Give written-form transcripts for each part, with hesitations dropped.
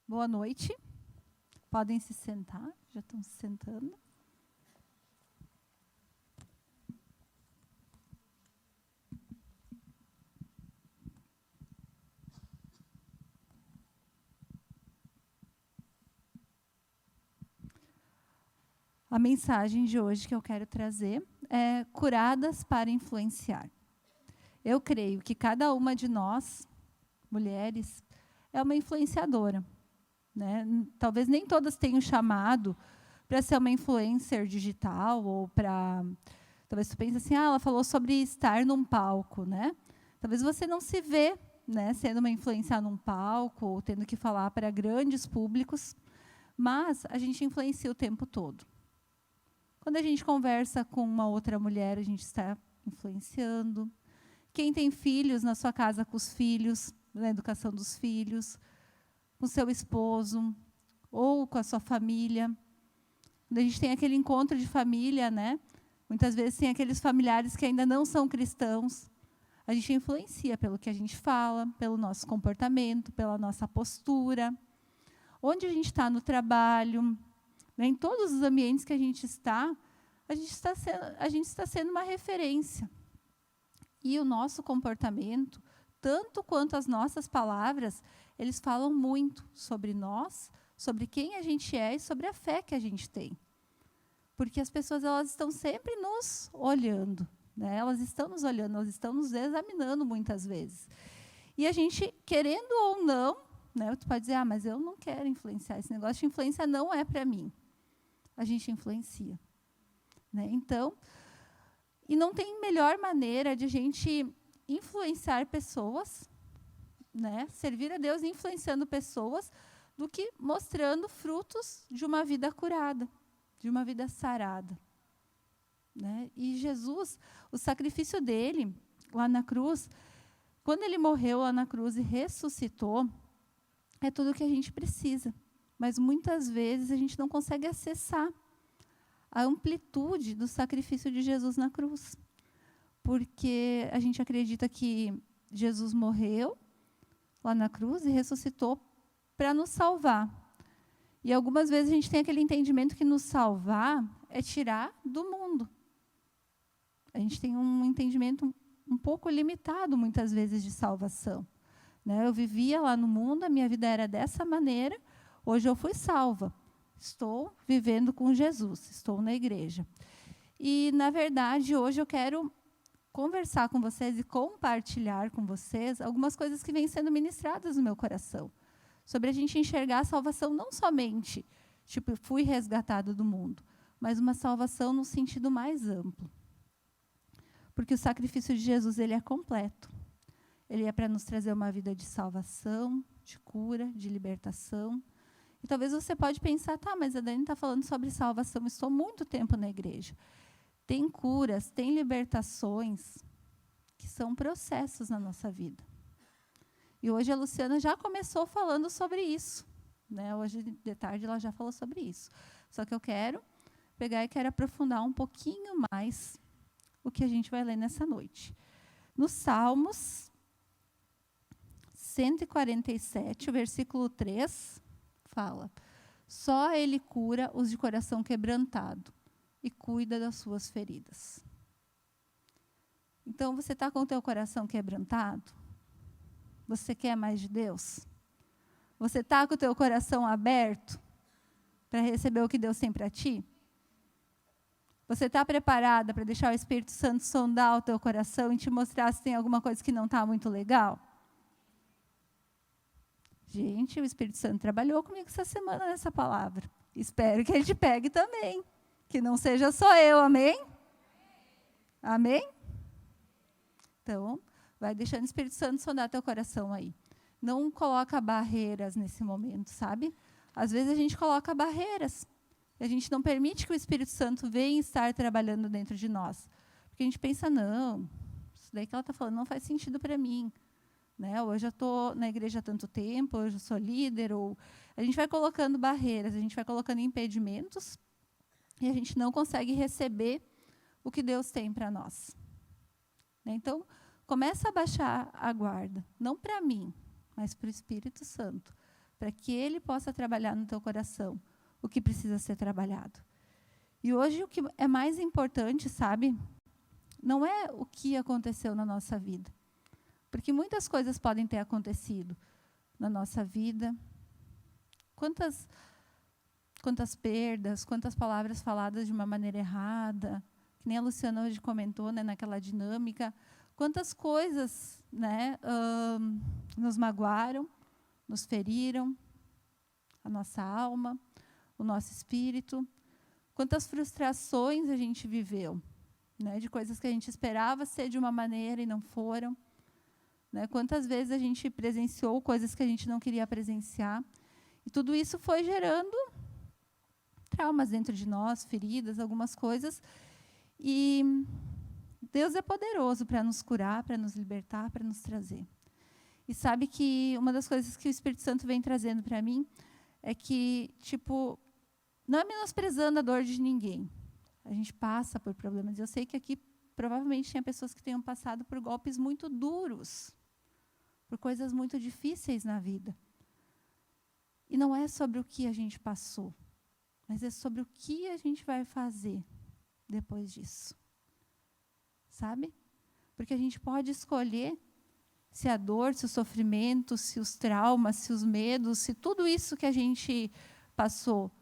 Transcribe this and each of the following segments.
Boa noite. Podem se sentar, já estão se sentando. A mensagem de hoje que eu quero trazer é curadas para influenciar. Eu creio que cada uma de nós, mulheres, é uma influenciadora, né? Talvez nem todas tenham chamado para ser uma influencer digital ou para... Talvez você pense assim, ela falou sobre estar num palco, né? Talvez você não se vê, né, sendo uma influência num palco ou tendo que falar para grandes públicos, mas a gente influencia o tempo todo. Quando a gente conversa com uma outra mulher, a gente está influenciando. Quem tem filhos na sua casa, com os filhos, na educação dos filhos, com o seu esposo, ou com a sua família. Quando a gente tem aquele encontro de família, né? Muitas vezes tem aqueles familiares que ainda não são cristãos. A gente influencia pelo que a gente fala, pelo nosso comportamento, pela nossa postura. Onde a gente está no trabalho, né? Em todos os ambientes que a gente está sendo uma referência. E o nosso comportamento, tanto quanto as nossas palavras, eles falam muito sobre nós, sobre quem a gente é e sobre a fé que a gente tem. Porque as pessoas elas estão sempre nos olhando, né? Elas estão nos olhando, elas estão nos examinando muitas vezes. E a gente, querendo ou não, né, tu pode dizer, mas eu não quero influenciar, esse negócio de influência não é para mim. A gente influencia, né? Então, e não tem melhor maneira de a gente influenciar pessoas, né, servir a Deus influenciando pessoas, do que mostrando frutos de uma vida curada, de uma vida sarada, né? E Jesus, o sacrifício dele lá na cruz, quando ele morreu lá na cruz e ressuscitou, é tudo o que a gente precisa. Mas muitas vezes a gente não consegue acessar a amplitude do sacrifício de Jesus na cruz. Porque a gente acredita que Jesus morreu lá na cruz e ressuscitou para nos salvar. E algumas vezes a gente tem aquele entendimento que nos salvar é tirar do mundo. A gente tem um entendimento um pouco limitado, muitas vezes, de salvação, né? Eu vivia lá no mundo, a minha vida era dessa maneira, hoje eu fui salva. Estou vivendo com Jesus, estou na igreja. E, na verdade, hoje eu quero conversar com vocês e compartilhar com vocês algumas coisas que vêm sendo ministradas no meu coração. Sobre a gente enxergar a salvação não somente, tipo, fui resgatado do mundo, mas uma salvação no sentido mais amplo. Porque o sacrifício de Jesus ele é completo. Ele é para nos trazer uma vida de salvação, de cura, de libertação. E talvez você pode pensar, mas a Dani está falando sobre salvação, estou muito tempo na igreja. Tem curas, tem libertações, que são processos na nossa vida. E hoje a Luciana já começou falando sobre isso, né? Hoje de tarde ela já falou sobre isso. Só que eu quero pegar e quero aprofundar um pouquinho mais o que a gente vai ler nessa noite. No Salmos 147, o versículo 3, fala: só Ele cura os de coração quebrantado e cuida das suas feridas. Então, você está com o teu coração quebrantado? Você quer mais de Deus? Você está com o teu coração aberto para receber o que Deus tem para ti? Você está preparada para deixar o Espírito Santo sondar o teu coração e te mostrar se tem alguma coisa que não está muito legal? Gente, o Espírito Santo trabalhou comigo essa semana nessa palavra. Espero que ele te pegue também. Que não seja só eu, amém? Amém? Então, vai deixando o Espírito Santo sondar teu coração aí. Não coloca barreiras nesse momento, sabe? Às vezes a gente coloca barreiras. E a gente não permite que o Espírito Santo venha estar trabalhando dentro de nós. Porque a gente pensa, não, isso daí que ela está falando não faz sentido para mim. Né? Ou eu já estou na igreja há tanto tempo, ou eu já sou líder. Ou... A gente vai colocando barreiras, a gente vai colocando impedimentos, e a gente não consegue receber o que Deus tem para nós. Né? Então, começa a baixar a guarda. Não para mim, mas para o Espírito Santo. para que Ele possa trabalhar no teu coração o que precisa ser trabalhado. E hoje o que é mais importante, sabe, não é o que aconteceu na nossa vida. Porque muitas coisas podem ter acontecido na nossa vida. Quantas perdas, quantas palavras faladas de uma maneira errada, que nem a Luciana hoje comentou, né, naquela dinâmica. Quantas coisas, né, nos magoaram, nos feriram, a nossa alma, o nosso espírito. Quantas frustrações a gente viveu, né, de coisas que a gente esperava ser de uma maneira e não foram. Né, quantas vezes a gente presenciou coisas que a gente não queria presenciar. E tudo isso foi gerando traumas dentro de nós, feridas, algumas coisas. E Deus é poderoso para nos curar, para nos libertar, para nos trazer. E sabe que uma das coisas que o Espírito Santo vem trazendo para mim é que, tipo, não é menosprezando a dor de ninguém. A gente passa por problemas. Eu sei que aqui provavelmente tinha pessoas que tenham passado por golpes muito duros, por coisas muito difíceis na vida. E não é sobre o que a gente passou, mas é sobre o que a gente vai fazer depois disso. Sabe? Porque a gente pode escolher se a dor, se o sofrimento, se os traumas, se os medos, se tudo isso que a gente passou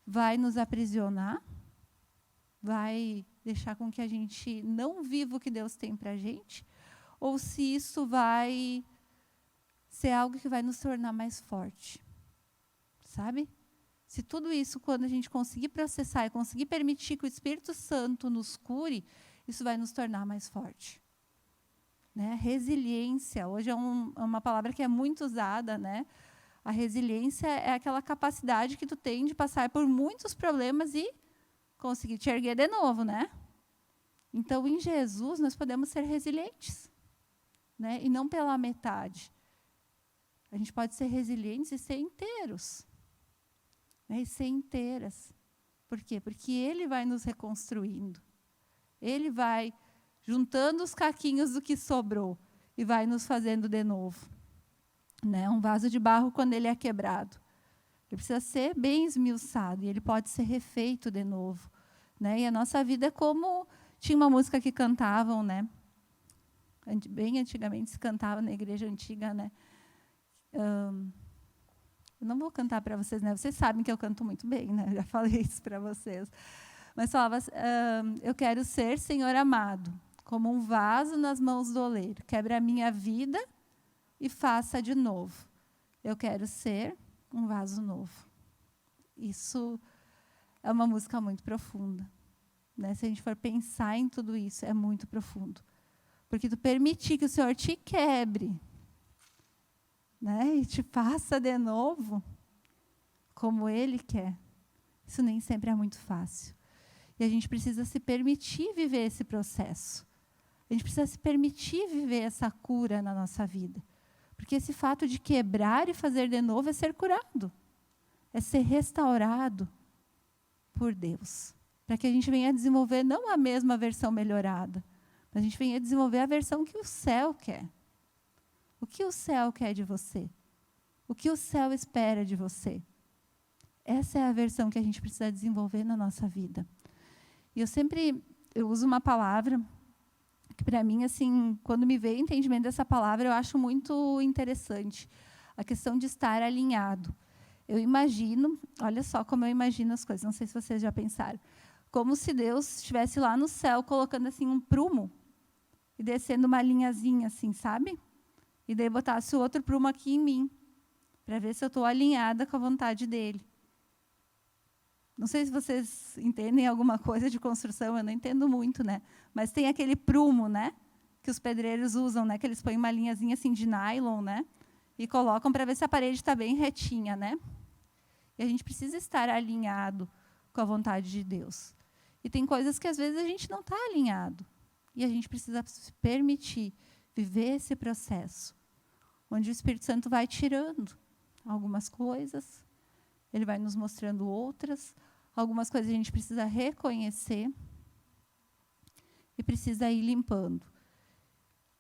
vai nos aprisionar, vai deixar com que a gente não viva o que Deus tem para a gente, ou se isso vai ser algo que vai nos tornar mais forte. Sabe? Se tudo isso, quando a gente conseguir processar e conseguir permitir que o Espírito Santo nos cure, isso vai nos tornar mais forte. Né? Resiliência, hoje é uma palavra que é muito usada, né? A resiliência é aquela capacidade que tu tem de passar por muitos problemas e conseguir te erguer de novo, né? Então, em Jesus, nós podemos ser resilientes, né? E não pela metade. A gente pode ser resilientes e ser inteiros, né? E ser inteiras. Por quê? Porque Ele vai nos reconstruindo. Ele vai juntando os caquinhos do que sobrou e vai nos fazendo de novo. Né? Um vaso de barro, quando ele é quebrado, ele precisa ser bem esmiuçado e ele pode ser refeito de novo. Né? E a nossa vida é como... Tinha uma música que cantavam, né? Bem antigamente se cantava na igreja antiga, né? Eu não vou cantar para vocês, né? Vocês sabem que eu canto muito bem, né? Eu já falei isso para vocês. Mas falava, eu quero ser, Senhor amado, como um vaso nas mãos do oleiro. Quebra a minha vida e faça de novo. Eu quero ser um vaso novo. Isso é uma música muito profunda. Né? Se a gente for pensar em tudo isso, é muito profundo. Porque tu permitir que o Senhor te quebre, né? E te faça de novo, como Ele quer. Isso nem sempre é muito fácil. E a gente precisa se permitir viver esse processo. A gente precisa se permitir viver essa cura na nossa vida. Porque esse fato de quebrar e fazer de novo é ser curado. É ser restaurado por Deus. Para que a gente venha desenvolver não a mesma versão melhorada, mas a gente venha desenvolver a versão que o céu quer. O que o céu quer de você? O que o céu espera de você? Essa é a versão que a gente precisa desenvolver na nossa vida. E eu uso uma palavra que, para mim, assim, quando me veio o entendimento dessa palavra, eu acho muito interessante. A questão de estar alinhado. Eu imagino, olha só como eu imagino as coisas, não sei se vocês já pensaram, como se Deus estivesse lá no céu, colocando assim um prumo, e descendo uma linhazinha assim, sabe? E daí botasse o outro prumo aqui em mim, para ver se eu estou alinhada com a vontade dele. Não sei se vocês entendem alguma coisa de construção, eu não entendo muito, né? Mas tem aquele prumo, né? Que os pedreiros usam, né? Que eles põem uma linhazinha assim de nylon, né? E colocam para ver se a parede está bem retinha, né? E a gente precisa estar alinhado com a vontade de Deus. E tem coisas que às vezes a gente não está alinhado. E a gente precisa se permitir viver esse processo, onde o Espírito Santo vai tirando algumas coisas, ele vai nos mostrando outras. Algumas coisas a gente precisa reconhecer e precisa ir limpando.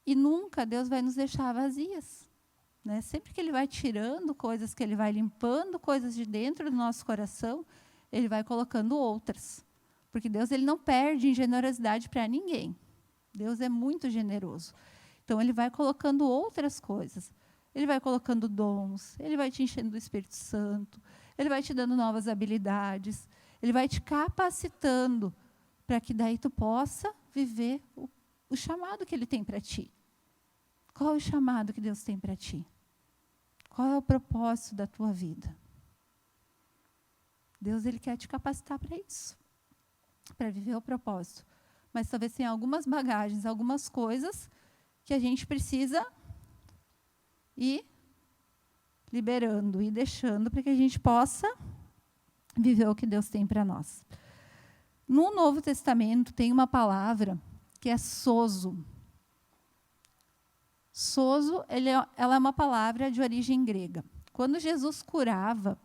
E nunca Deus vai nos deixar vazias. né? Sempre que Ele vai tirando coisas, que Ele vai limpando coisas de dentro do nosso coração, Ele vai colocando outras. Porque Deus, Ele não perde em generosidade para ninguém. Deus é muito generoso. Então, Ele vai colocando outras coisas. Ele vai colocando dons, Ele vai te enchendo do Espírito Santo, Ele vai te dando novas habilidades, Ele vai te capacitando para que daí tu possa viver o chamado que Ele tem para ti. Qual é o chamado que Deus tem para ti? Qual é o propósito da tua vida? Deus, Ele quer te capacitar para isso, para viver o propósito. Mas talvez tenha algumas bagagens, algumas coisas que a gente precisa ir liberando e deixando para que a gente possa viver o que Deus tem para nós. No Novo Testamento tem uma palavra que é sozo. Sozo, ela é uma palavra de origem grega. Quando Jesus curava,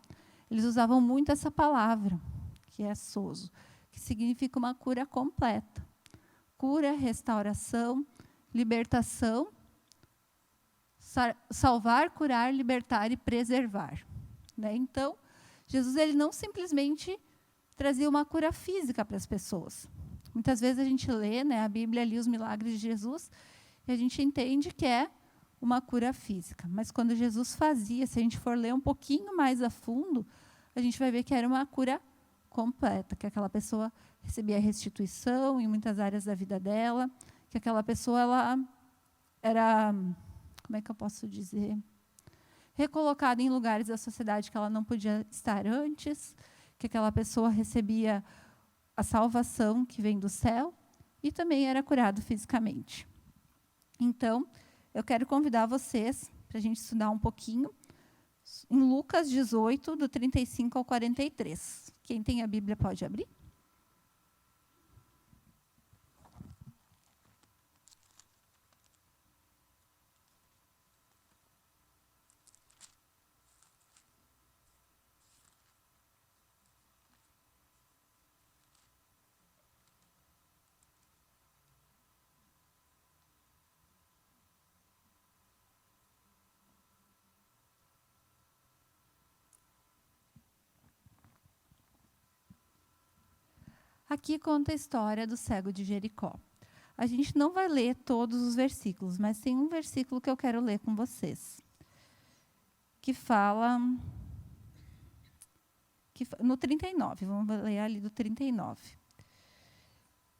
eles usavam muito essa palavra, que é sozo, que significa uma cura completa. Cura, restauração, libertação, salvar, curar, libertar e preservar. Né? Então, Jesus, ele não simplesmente trazia uma cura física para as pessoas. Muitas vezes a gente lê, né, a Bíblia, ali os milagres de Jesus, e a gente entende que é uma cura física. Mas quando Jesus fazia, se a gente for ler um pouquinho mais a fundo, a gente vai ver que era uma cura completa, que aquela pessoa recebia restituição em muitas áreas da vida dela, que aquela pessoa ela era, como é que eu posso dizer, recolocada em lugares da sociedade que ela não podia estar antes, que aquela pessoa recebia a salvação que vem do céu e também era curado fisicamente. Então, eu quero convidar vocês para a gente estudar um pouquinho em Lucas 18, do 35 ao 43. Quem tem a Bíblia pode abrir? Aqui conta a história do cego de Jericó. A gente não vai ler todos os versículos, mas tem um versículo que eu quero ler com vocês, que fala no 39, vamos ler ali do 39.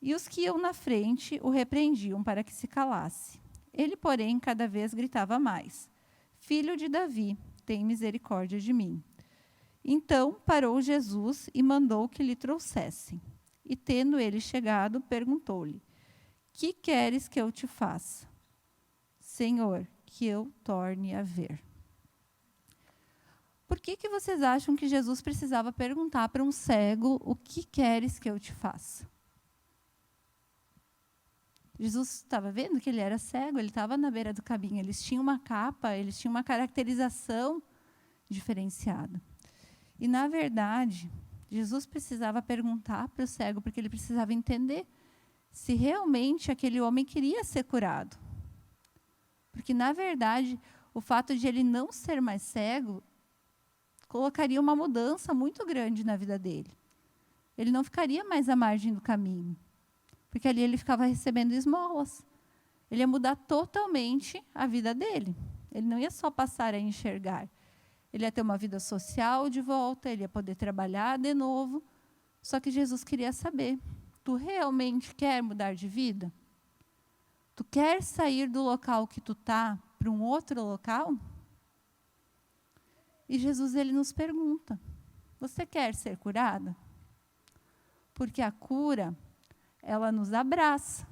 E os que iam na frente o repreendiam para que se calasse. Ele, porém, cada vez gritava mais: Filho de Davi, tem misericórdia de mim. Então parou Jesus e mandou que lhe trouxessem. E, tendo ele chegado, perguntou-lhe: Que queres que eu te faça? Senhor, que eu torne a ver. Por que vocês acham que Jesus precisava perguntar para um cego: O que queres que eu te faça? Jesus estava vendo que ele era cego, ele estava na beira do caminho, eles tinham uma capa, eles tinham uma caracterização diferenciada. E, na verdade, Jesus precisava perguntar para o cego, porque ele precisava entender se realmente aquele homem queria ser curado. Porque, na verdade, o fato de ele não ser mais cego colocaria uma mudança muito grande na vida dele. Ele não ficaria mais à margem do caminho, porque ali ele ficava recebendo esmolas. Ele ia mudar totalmente a vida dele. Ele não ia só passar a enxergar. Ele ia ter uma vida social de volta, ele ia poder trabalhar de novo. Só que Jesus queria saber: tu realmente quer mudar de vida? Tu quer sair do local que tu está para um outro local? E Jesus, ele nos pergunta: você quer ser curada? Porque a cura, ela nos abraça.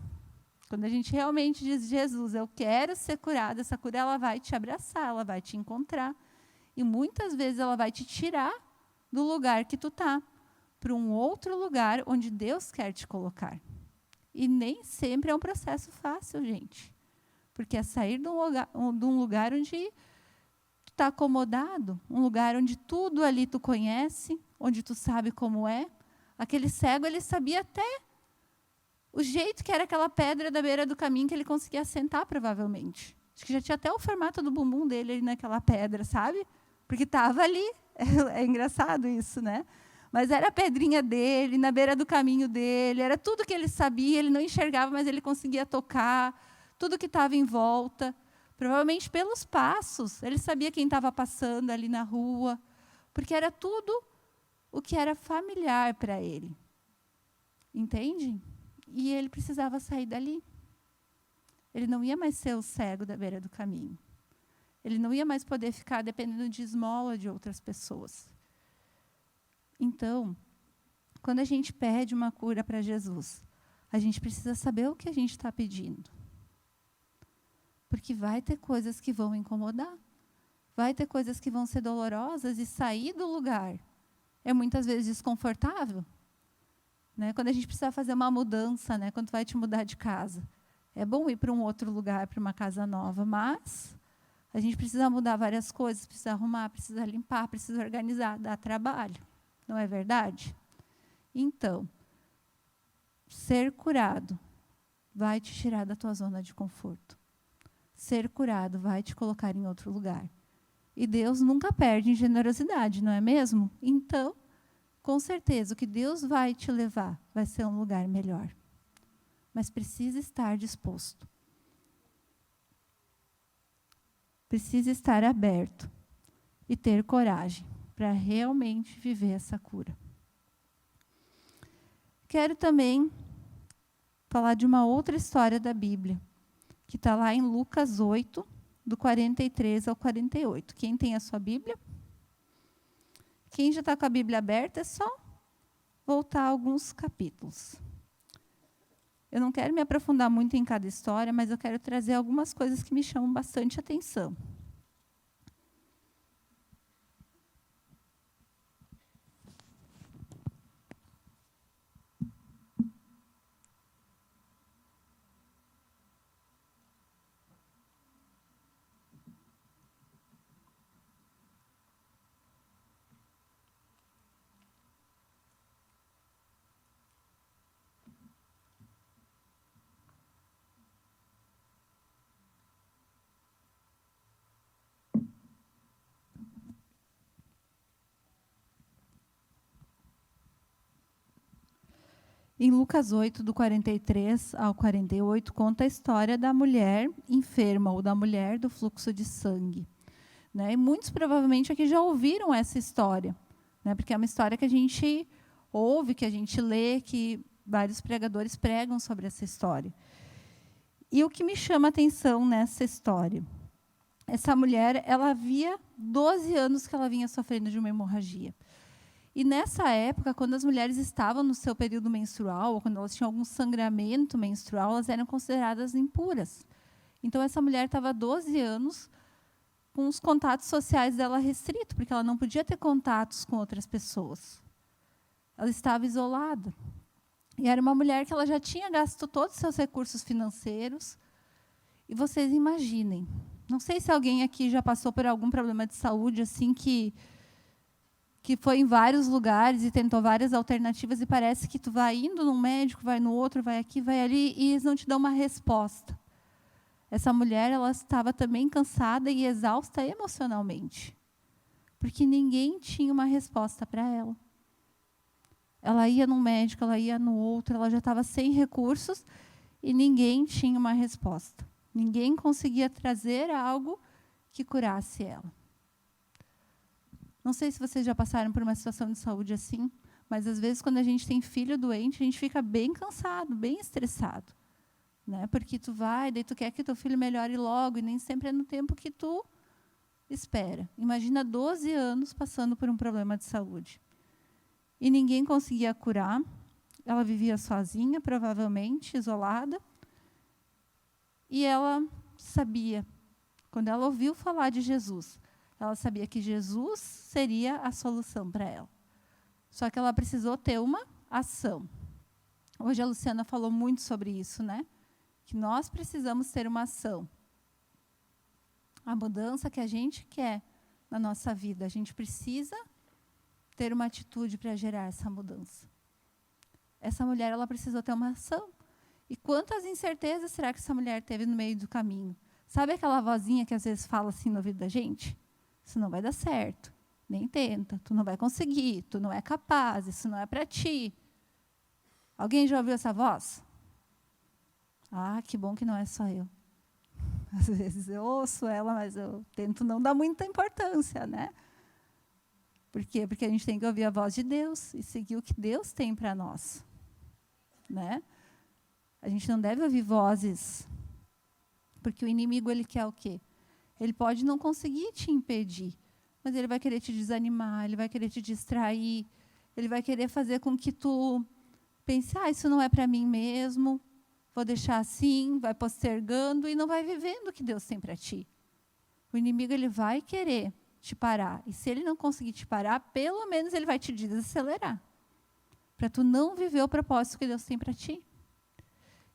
Quando a gente realmente diz: Jesus, eu quero ser curada, essa cura ela vai te abraçar, ela vai te encontrar. E muitas vezes ela vai te tirar do lugar que tu está, para um outro lugar onde Deus quer te colocar. E nem sempre é um processo fácil, gente. Porque é sair de um lugar onde tu está acomodado, um lugar onde tudo ali tu conhece, onde tu sabe como é. Aquele cego, ele sabia até o jeito que era aquela pedra da beira do caminho que ele conseguia sentar, provavelmente. Acho que já tinha até o formato do bumbum dele ali naquela pedra, sabe? Porque estava ali. É engraçado isso, né? Mas era a pedrinha dele, na beira do caminho dele, era tudo que ele sabia, ele não enxergava, mas ele conseguia tocar, tudo que estava em volta. Provavelmente pelos passos, ele sabia quem estava passando ali na rua, porque era tudo o que era familiar para ele. Entende? E ele precisava sair dali. Ele não ia mais ser o cego da beira do caminho. Ele não ia mais poder ficar dependendo de esmola de outras pessoas. Então, quando a gente pede uma cura para Jesus, a gente precisa saber o que a gente está pedindo. Porque vai ter coisas que vão incomodar. Vai ter coisas que vão ser dolorosas e sair do lugar é muitas vezes desconfortável. Né? Quando a gente precisa fazer uma mudança, né? Quando vai te mudar de casa, é bom ir para um outro lugar, para uma casa nova, mas a gente precisa mudar várias coisas, precisa arrumar, precisa limpar, precisa organizar, dá trabalho. Não é verdade? Então, ser curado vai te tirar da tua zona de conforto. Ser curado vai te colocar em outro lugar. E Deus nunca perde em generosidade, não é mesmo? Então, com certeza, o que Deus vai te levar vai ser um lugar melhor. Mas precisa estar disposto. Precisa estar aberto e ter coragem para realmente viver essa cura. Quero também falar de uma outra história da Bíblia, que está lá em Lucas 8, do 43 ao 48. Quem tem a sua Bíblia? Quem já está com a Bíblia aberta, é só voltar alguns capítulos. Eu não quero me aprofundar muito em cada história, mas eu quero trazer algumas coisas que me chamam bastante atenção. Em Lucas 8, do 43 ao 48, conta a história da mulher enferma, ou da mulher do fluxo de sangue. Né? E muitos, provavelmente, aqui já ouviram essa história, né? Porque é uma história que a gente ouve, que a gente lê, que vários pregadores pregam sobre essa história. E o que me chama a atenção nessa história? Essa mulher, ela havia 12 anos que ela vinha sofrendo de uma hemorragia. E nessa época, quando as mulheres estavam no seu período menstrual, ou quando elas tinham algum sangramento menstrual, elas eram consideradas impuras. Então, essa mulher estava há 12 anos com os contatos sociais dela restritos, porque ela não podia ter contatos com outras pessoas. Ela estava isolada. E era uma mulher que ela já tinha gasto todos os seus recursos financeiros. E vocês imaginem, não sei se alguém aqui já passou por algum problema de saúde, assim, que foi em vários lugares e tentou várias alternativas e parece que tu vai indo num médico, vai no outro, vai aqui, vai ali, e eles não te dão uma resposta. Essa mulher, ela estava também cansada e exausta emocionalmente, porque ninguém tinha uma resposta para ela. Ela ia num médico, ela ia no outro, ela já estava sem recursos e ninguém tinha uma resposta. Ninguém conseguia trazer algo que curasse ela. Não sei se vocês já passaram por uma situação de saúde assim, mas às vezes quando a gente tem filho doente, a gente fica bem cansado, bem estressado, né? Porque tu vai, daí tu quer que teu filho melhore logo e nem sempre é no tempo que tu espera. Imagina 12 anos passando por um problema de saúde. E ninguém conseguia curar. Ela vivia sozinha, provavelmente, isolada. E ela sabia, quando ela ouviu falar de Jesus, ela sabia que Jesus seria a solução para ela. Só que ela precisou ter uma ação. Hoje a Luciana falou muito sobre isso, né? Que nós precisamos ter uma ação. A mudança que a gente quer na nossa vida, a gente precisa ter uma atitude para gerar essa mudança. Essa mulher, ela precisou ter uma ação. E quantas incertezas será que essa mulher teve no meio do caminho? Sabe aquela vozinha que às vezes fala assim no ouvido da gente? Isso não vai dar certo. Nem tenta. Tu não vai conseguir. Tu não é capaz. Isso não é para ti. Alguém já ouviu essa voz? Ah, que bom que não é só eu. Às vezes eu ouço ela, mas eu tento não dar muita importância, né? Por quê? Porque a gente tem que ouvir a voz de Deus e seguir o que Deus tem para nós, né? A gente não deve ouvir vozes, porque o inimigo, ele quer o quê? Ele pode não conseguir te impedir, mas ele vai querer te desanimar, ele vai querer te distrair, ele vai querer fazer com que tu pense, isso não é para mim mesmo, vou deixar assim, vai postergando e não vai vivendo o que Deus tem para ti. O inimigo, ele vai querer te parar. E se ele não conseguir te parar, pelo menos ele vai te desacelerar. Para tu não viver o propósito que Deus tem para ti.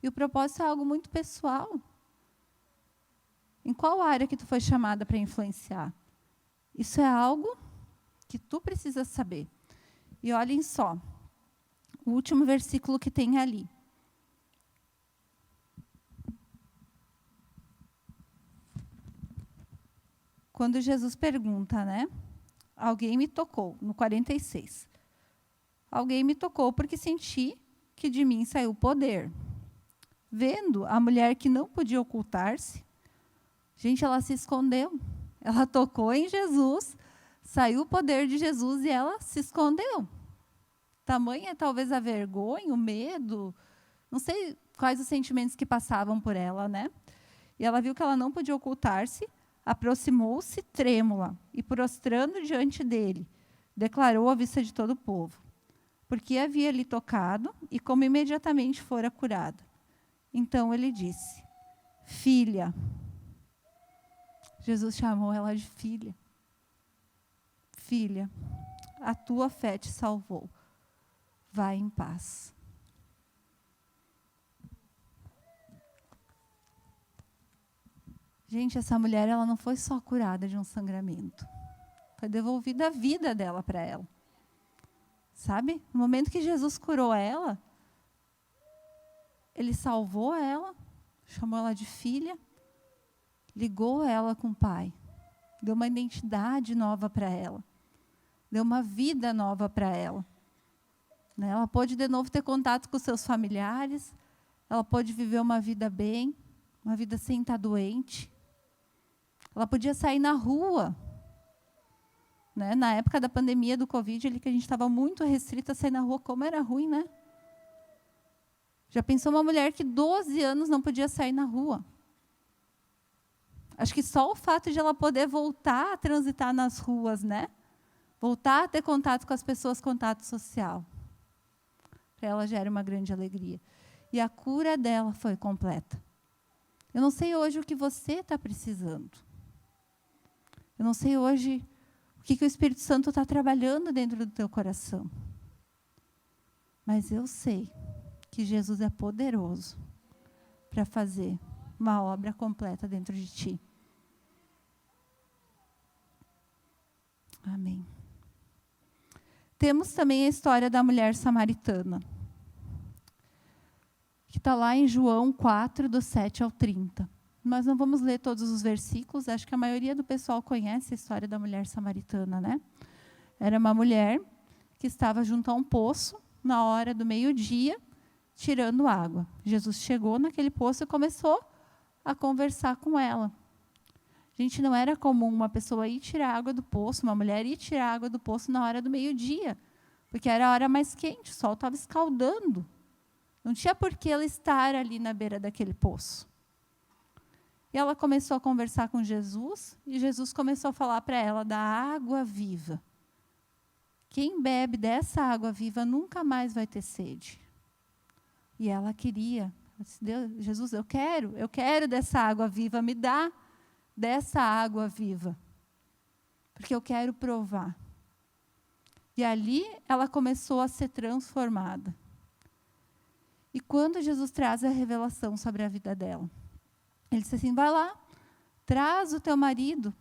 E o propósito é algo muito pessoal. Em qual área que tu foi chamada para influenciar? Isso é algo que tu precisa saber. E olhem só, o último versículo que tem ali. Quando Jesus pergunta, né? Alguém me tocou, no 46. Alguém me tocou porque senti que de mim saiu poder. Vendo a mulher que não podia ocultar-se, gente, ela se escondeu. Ela tocou em Jesus, saiu o poder de Jesus e ela se escondeu. Tamanha talvez a vergonha, o medo, não sei quais os sentimentos que passavam por ela, né? E ela viu que ela não podia ocultar-se, aproximou-se trêmula e, prostrando diante dele, declarou à vista de todo o povo, porque havia lhe tocado e como imediatamente fora curada. Então ele disse, filha. Jesus chamou ela de filha. Filha, a tua fé te salvou. Vai em paz. Gente, essa mulher, ela não foi só curada de um sangramento. Foi devolvida a vida dela para ela. Sabe? No momento que Jesus curou ela, ele salvou ela, chamou ela de filha, ligou ela com o Pai, deu uma identidade nova para ela, deu uma vida nova para ela. Né? Ela pôde de novo ter contato com seus familiares, ela pôde viver uma vida bem, uma vida sem estar doente. Ela podia sair na rua. Né? Na época da pandemia do Covid, que a gente estava muito restrita a sair na rua, como era ruim, né? Já pensou uma mulher que 12 anos não podia sair na rua? Acho que só o fato de ela poder voltar a transitar nas ruas, né? Voltar a ter contato com as pessoas, contato social. Para ela já era uma grande alegria. E a cura dela foi completa. Eu não sei hoje o que você está precisando. Eu não sei hoje o que o Espírito Santo está trabalhando dentro do teu coração. Mas eu sei que Jesus é poderoso para fazer uma obra completa dentro de ti. Amém. Temos também a história da mulher samaritana, que está lá em João 4, do 7 ao 30. Nós não vamos ler todos os versículos, acho que a maioria do pessoal conhece a história da mulher samaritana, né? Era uma mulher que estava junto a um poço, na hora do meio-dia, tirando água. Jesus chegou naquele poço e começou a conversar com ela. Gente, não era comum uma pessoa ir tirar água do poço, uma mulher ir tirar água do poço na hora do meio-dia, porque era a hora mais quente, o sol estava escaldando. Não tinha por que ela estar ali na beira daquele poço. E ela começou a conversar com Jesus, e Jesus começou a falar para ela da água viva. Quem bebe dessa água viva nunca mais vai ter sede. E ela queria. Ela disse, Jesus, eu quero dessa água viva, me dá dessa água viva. Porque eu quero provar. E ali ela começou a ser transformada. E quando Jesus traz a revelação sobre a vida dela, ele disse assim, vai lá, traz o teu marido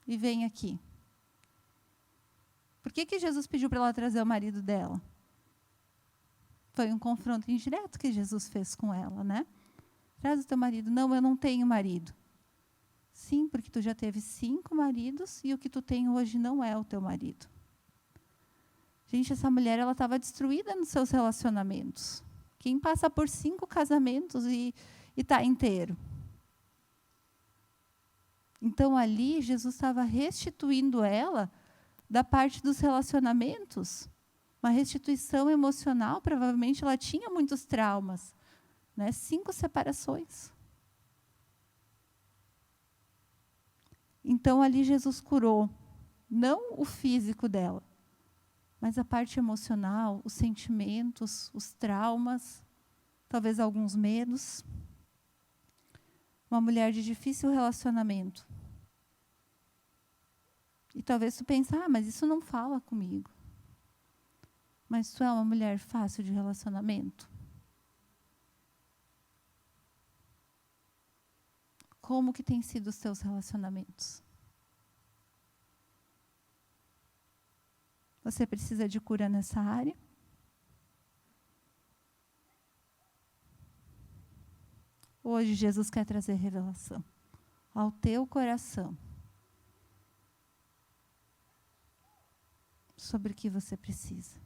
e vem aqui. Por que Jesus pediu para ela trazer o marido dela? Foi um confronto indireto que Jesus fez com ela, né? Traz o teu marido. Não, eu não tenho marido. Sim, porque tu já teve 5 maridos e o que tu tem hoje não é o teu marido. Gente, essa mulher, ela estava destruída nos seus relacionamentos. Quem passa por 5 casamentos e está inteiro? Então, ali, Jesus estava restituindo ela da parte dos relacionamentos. Uma restituição emocional, provavelmente ela tinha muitos traumas. 5 separações. Então, ali Jesus curou, não o físico dela, mas a parte emocional, os sentimentos, os traumas, talvez alguns medos. Uma mulher de difícil relacionamento. E talvez tu pense, mas isso não fala comigo. Mas tu é uma mulher fácil de relacionamento? Como que tem sido os teus relacionamentos? Você precisa de cura nessa área? Hoje Jesus quer trazer revelação ao teu coração sobre o que você precisa.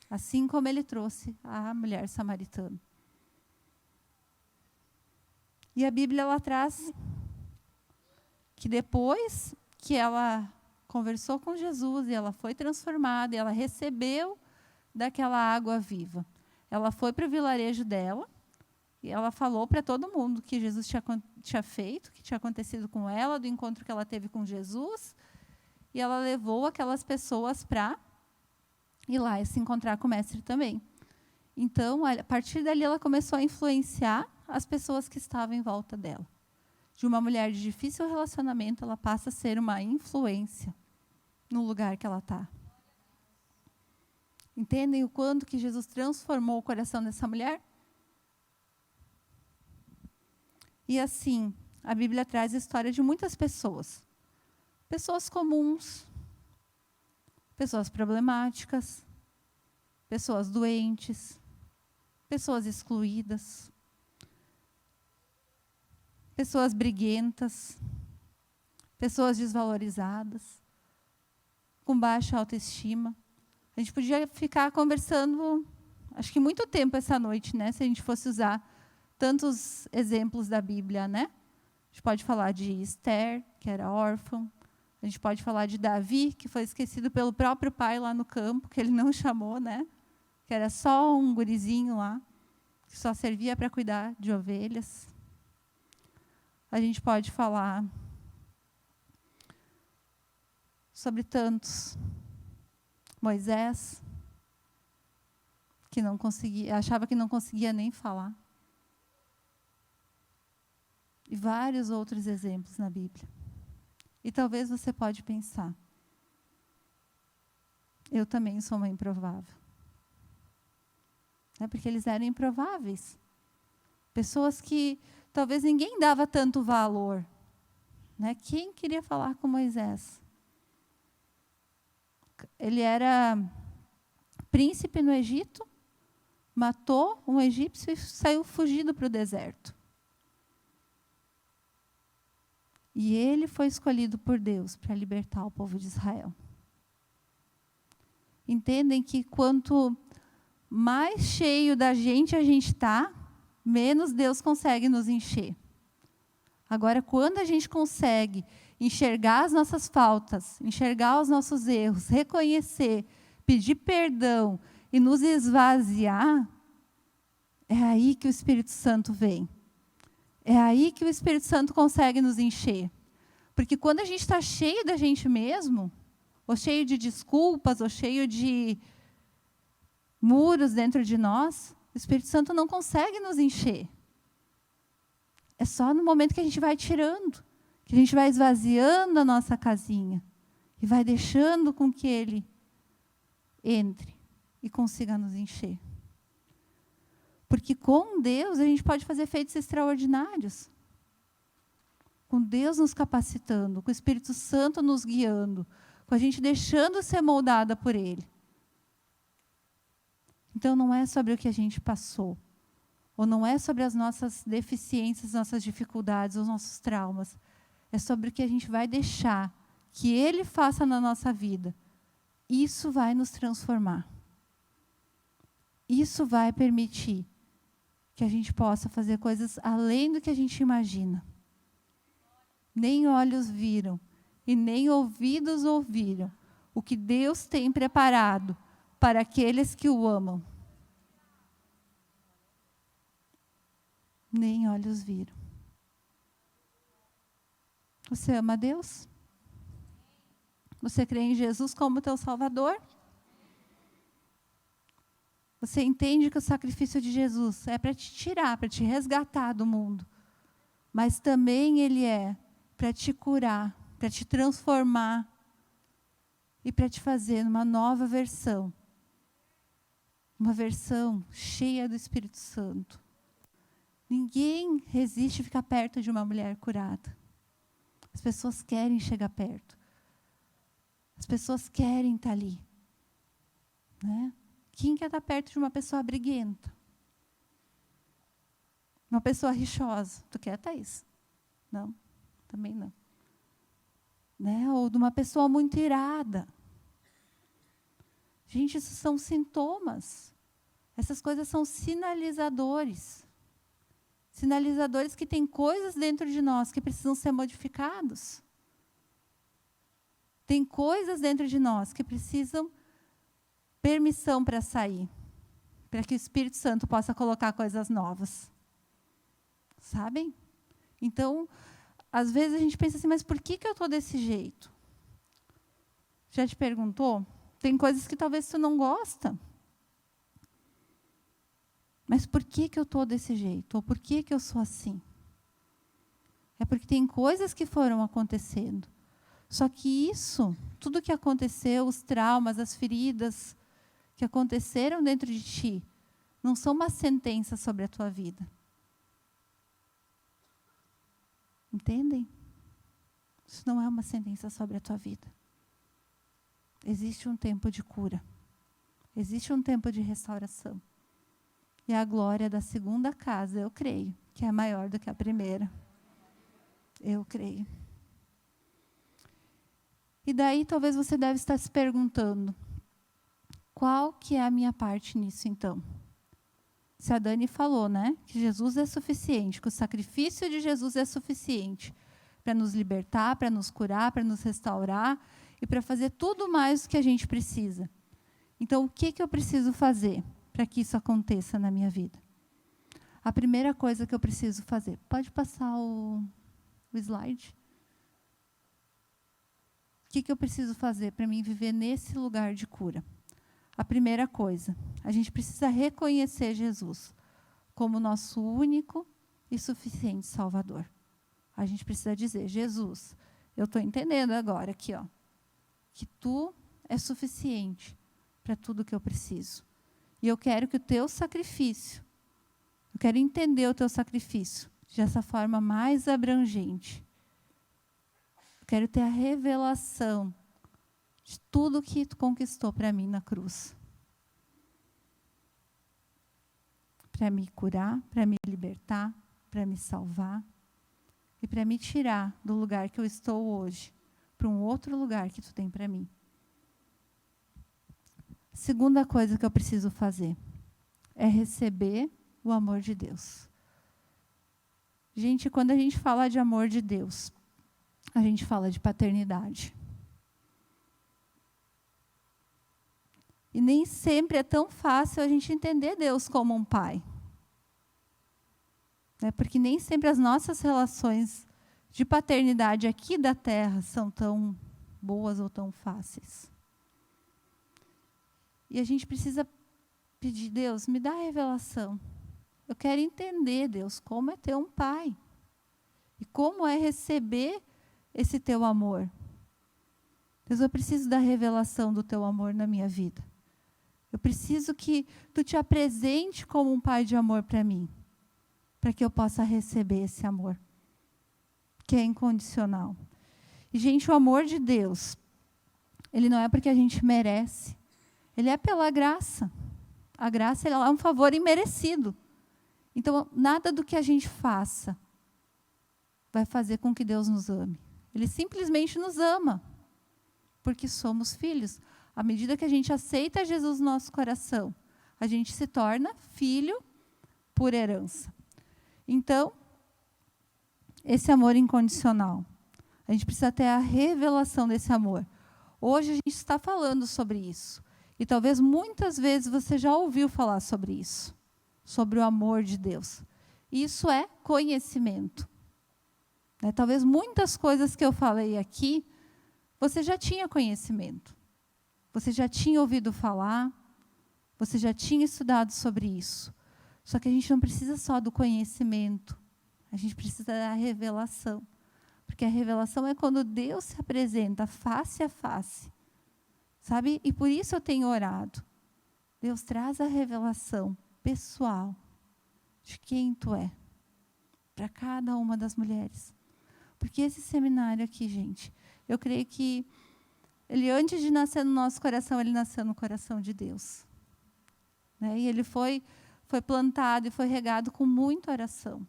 Assim como ele trouxe a mulher samaritana. E a Bíblia, ela traz que depois que ela conversou com Jesus e ela foi transformada, e ela recebeu daquela água viva, ela foi para o vilarejo dela e ela falou para todo mundo que Jesus tinha feito, que tinha acontecido com ela, do encontro que ela teve com Jesus, e ela levou aquelas pessoas para ir lá e se encontrar com o mestre também. Então, a partir dali, ela começou a influenciar as pessoas que estavam em volta dela. De uma mulher de difícil relacionamento, ela passa a ser uma influência no lugar que ela está. Entendem o quanto que Jesus transformou o coração dessa mulher? E assim, a Bíblia traz a história de muitas pessoas. Pessoas comuns, pessoas problemáticas, pessoas doentes, pessoas excluídas, pessoas briguentas, pessoas desvalorizadas, com baixa autoestima. A gente podia ficar conversando, acho que muito tempo essa noite, né? Se a gente fosse usar tantos exemplos da Bíblia, né? A gente pode falar de Esther, que era órfã. A gente pode falar de Davi, que foi esquecido pelo próprio pai lá no campo, que ele não chamou, né? Que era só um gurizinho lá, que só servia para cuidar de ovelhas. A gente pode falar sobre tantos. Moisés, que não conseguia, achava que não conseguia nem falar. E vários outros exemplos na Bíblia. E talvez você pode pensar, eu também sou uma improvável. Porque eles eram improváveis. Pessoas que talvez ninguém dava tanto valor. Quem queria falar com Moisés? Ele era príncipe no Egito, matou um egípcio e saiu fugido para o deserto. E ele foi escolhido por Deus para libertar o povo de Israel. Entendem que quanto mais cheio da gente a gente está, menos Deus consegue nos encher. Agora, quando a gente consegue enxergar as nossas faltas, enxergar os nossos erros, reconhecer, pedir perdão e nos esvaziar, é aí que o Espírito Santo vem. É aí que o Espírito Santo consegue nos encher. Porque quando a gente está cheio da gente mesmo, ou cheio de desculpas, ou cheio de muros dentro de nós, o Espírito Santo não consegue nos encher. É só no momento que a gente vai tirando, que a gente vai esvaziando a nossa casinha e vai deixando com que Ele entre e consiga nos encher. Porque com Deus a gente pode fazer feitos extraordinários. Com Deus nos capacitando, com o Espírito Santo nos guiando, com a gente deixando ser moldada por Ele. Então não é sobre o que a gente passou, Ou não é sobre as nossas deficiências, nossas dificuldades, os nossos traumas. É sobre o que a gente vai deixar que Ele faça na nossa vida. Isso vai nos transformar. Isso vai permitir que a gente possa fazer coisas além do que a gente imagina. Nem olhos viram e nem ouvidos ouviram o que Deus tem preparado para aqueles que o amam. Nem olhos viram. Você ama a Deus? Você crê em Jesus como teu Salvador? Você entende que o sacrifício de Jesus é para te tirar, para te resgatar do mundo. Mas também Ele é para te curar, para te transformar e para te fazer uma nova versão. Uma versão cheia do Espírito Santo. Ninguém resiste a ficar perto de uma mulher curada. As pessoas querem chegar perto. As pessoas querem estar ali. Né? Quem quer estar perto de uma pessoa briguenta? Uma pessoa rixosa. Tu quer, Thaís? Não, também não. Né? Ou de uma pessoa muito irada. Gente, isso são sintomas. Essas coisas são sinalizadores. Sinalizadores que têm coisas dentro de nós que precisam ser modificados. Tem coisas dentro de nós que precisam permissão para sair, para que o Espírito Santo possa colocar coisas novas. Sabem? Então, às vezes a gente pensa assim, mas por que eu estou desse jeito? Já te perguntou? Tem coisas que talvez tu não gosta. Mas por que eu estou desse jeito? Ou por que eu sou assim? É porque tem coisas que foram acontecendo. Só que isso, tudo que aconteceu, os traumas, as feridas que aconteceram dentro de ti, não são uma sentença sobre a tua vida. Entendem? Isso não é uma sentença sobre a tua vida. Existe um tempo de cura. Existe um tempo de restauração. E a glória da segunda casa, eu creio, que é maior do que a primeira. Eu creio. E daí talvez você deve estar se perguntando, qual que é a minha parte nisso então? Se a Dani falou, né, que Jesus é suficiente, que o sacrifício de Jesus é suficiente para nos libertar, para nos curar, para nos restaurar e para fazer tudo mais o que a gente precisa. Então, o que eu preciso fazer para que isso aconteça na minha vida? A primeira coisa que eu preciso fazer, pode passar o slide? O que eu preciso fazer para mim viver nesse lugar de cura? A primeira coisa, a gente precisa reconhecer Jesus como nosso único e suficiente Salvador. A gente precisa dizer, Jesus, eu estou entendendo agora aqui, ó, que Tu é suficiente para tudo que eu preciso. E eu quero que o Teu sacrifício, eu quero entender o Teu sacrifício dessa forma mais abrangente. Eu quero ter a revelação de tudo que Tu conquistou para mim na cruz. Para me curar, para me libertar, para me salvar e para me tirar do lugar que eu estou hoje, para um outro lugar que Tu tem para mim. Segunda coisa que eu preciso fazer é receber o amor de Deus. Gente, quando a gente fala de amor de Deus, a gente fala de paternidade. E nem sempre é tão fácil a gente entender Deus como um pai. Porque nem sempre as nossas relações de paternidade aqui da terra são tão boas ou tão fáceis. E a gente precisa pedir, Deus, me dá a revelação. Eu quero entender, Deus, como é ter um pai. E como é receber esse Teu amor. Deus, eu preciso da revelação do Teu amor na minha vida. Eu preciso que Tu te apresente como um pai de amor para mim. Para que eu possa receber esse amor. Que é incondicional. E, gente, o amor de Deus, ele não é porque a gente merece. Ele é pela graça. A graça ela é um favor imerecido. Então, nada do que a gente faça vai fazer com que Deus nos ame. Ele simplesmente nos ama, porque somos filhos. À medida que a gente aceita Jesus no nosso coração, a gente se torna filho por herança. Então, esse amor incondicional, a gente precisa ter a revelação desse amor. Hoje a gente está falando sobre isso. E talvez muitas vezes você já ouviu falar sobre isso, sobre o amor de Deus. Isso é conhecimento. Talvez muitas coisas que eu falei aqui, você já tinha conhecimento. Você já tinha ouvido falar, você já tinha estudado sobre isso. Só que a gente não precisa só do conhecimento, a gente precisa da revelação. Porque a revelação é quando Deus se apresenta face a face. Sabe? E por isso eu tenho orado. Deus traz a revelação pessoal de quem tu é, para cada uma das mulheres. Porque esse seminário aqui, gente, eu creio que ele, antes de nascer no nosso coração, ele nasceu no coração de Deus. E ele foi plantado e foi regado com muita oração,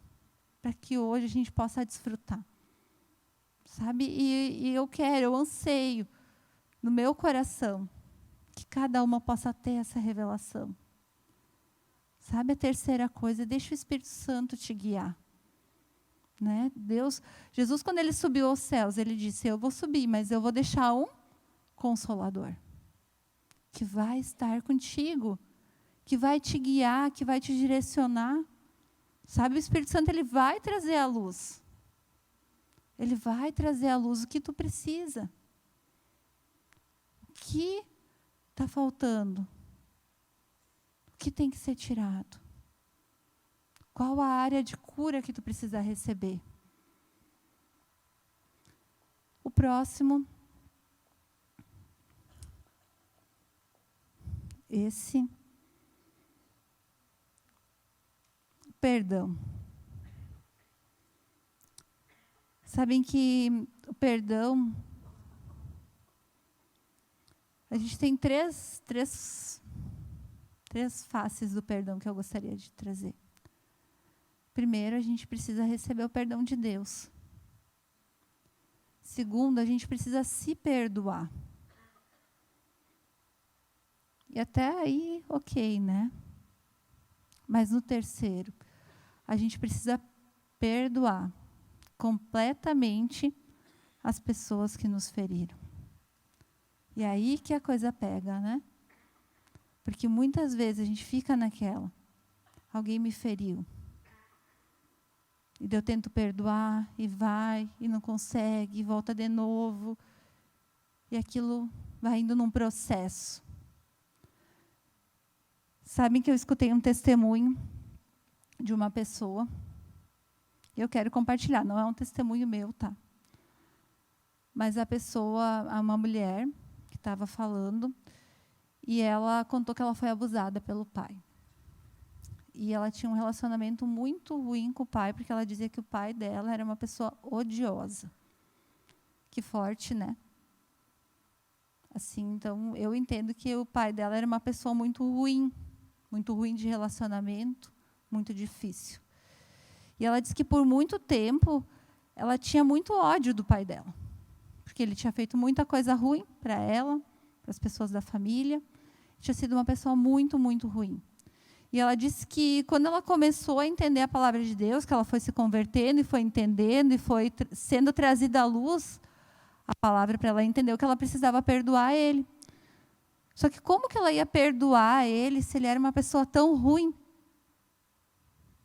para que hoje a gente possa desfrutar. Sabe? E eu anseio no meu coração que cada uma possa ter essa revelação. Sabe, a terceira coisa, deixa o Espírito Santo te guiar. Jesus, quando ele subiu aos céus, ele disse, eu vou subir, mas eu vou deixar um Consolador, que vai estar contigo, que vai te guiar, que vai te direcionar. Sabe, o Espírito Santo, ele vai trazer a luz. Ele vai trazer à luz o que tu precisa. O que está faltando? O que tem que ser tirado? Qual a área de cura que tu precisa receber? O próximo. Esse. Perdão. Sabem que o perdão, a gente tem três faces do perdão que eu gostaria de trazer. Primeiro, a gente precisa receber o perdão de Deus. Segundo, a gente precisa se perdoar. E até aí, ok, né? Mas no terceiro, a gente precisa perdoar completamente as pessoas que nos feriram. E aí que a coisa pega, né? Porque muitas vezes a gente fica naquela. Alguém me feriu. E eu tento perdoar, e vai, e não consegue, e volta de novo. E aquilo vai indo num processo. Sabem que eu escutei um testemunho de uma pessoa. Eu quero compartilhar, não é um testemunho meu, tá? Mas a pessoa, uma mulher que estava falando, e ela contou que ela foi abusada pelo pai. E ela tinha um relacionamento muito ruim com o pai, porque ela dizia que o pai dela era uma pessoa odiosa. Que forte, né? Assim, então, eu entendo que o pai dela era uma pessoa muito ruim de relacionamento, muito difícil. E ela disse que por muito tempo ela tinha muito ódio do pai dela, porque ele tinha feito muita coisa ruim para ela, para as pessoas da família. Tinha sido uma pessoa muito, muito ruim. E ela disse que quando ela começou a entender a palavra de Deus, que ela foi se convertendo e foi entendendo e foi sendo trazida à luz a palavra para ela, entendeu que ela precisava perdoar ele. Só que como que ela ia perdoar ele se ele era uma pessoa tão ruim?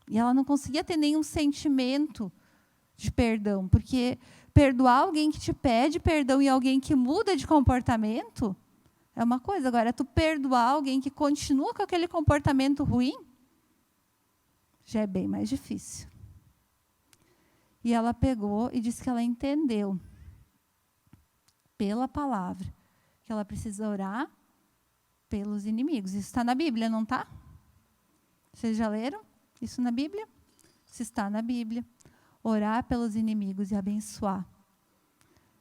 E ela não conseguia ter nenhum sentimento de perdão, porque perdoar alguém que te pede perdão e alguém que muda de comportamento é uma coisa. Agora, tu perdoar alguém que continua com aquele comportamento ruim, já é bem mais difícil. E ela pegou e disse que ela entendeu, pela palavra, que ela precisa orar pelos inimigos. Isso está na Bíblia, não está? Vocês já leram isso na Bíblia? Isso está na Bíblia. Orar pelos inimigos e abençoar.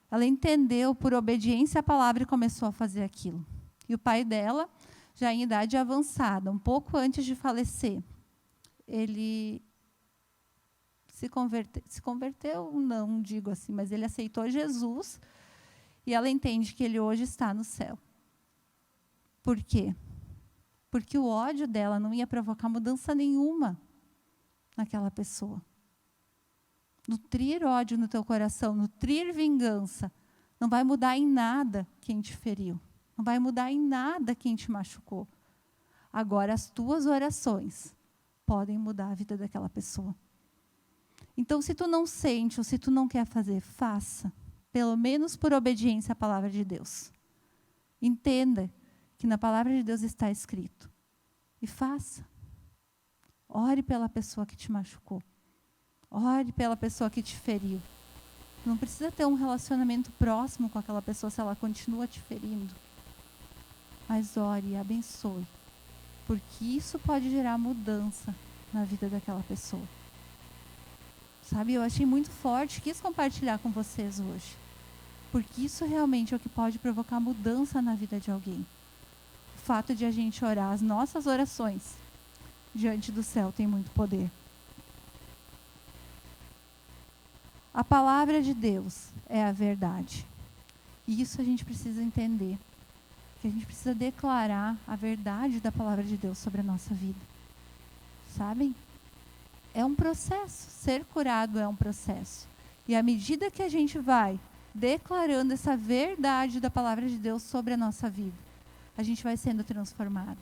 Ela entendeu por obediência à palavra e começou a fazer aquilo. E o pai dela, já em idade avançada, um pouco antes de falecer, ele se converteu, não digo assim, mas ele aceitou Jesus e ela entende que ele hoje está no céu. Por quê? Porque o ódio dela não ia provocar mudança nenhuma naquela pessoa. Nutrir ódio no teu coração, nutrir vingança, não vai mudar em nada quem te feriu. Não vai mudar em nada quem te machucou. Agora, as tuas orações podem mudar a vida daquela pessoa. Então, se tu não sente ou se tu não quer fazer, faça. Pelo menos por obediência à palavra de Deus. Entenda que na palavra de Deus está escrito. E faça. Ore pela pessoa que te machucou. Ore pela pessoa que te feriu. Não precisa ter um relacionamento próximo com aquela pessoa se ela continua te ferindo. Mas ore e abençoe. Porque isso pode gerar mudança na vida daquela pessoa. Sabe, eu achei muito forte, quis compartilhar com vocês hoje. Porque isso realmente é o que pode provocar mudança na vida de alguém. O fato de a gente orar, as nossas orações diante do céu tem muito poder. A palavra de Deus é a verdade. E isso a gente precisa entender. Que a gente precisa declarar a verdade da palavra de Deus sobre a nossa vida. Sabem? É um processo. Ser curado é um processo. E à medida que a gente vai declarando essa verdade da palavra de Deus sobre a nossa vida, a gente vai sendo transformado.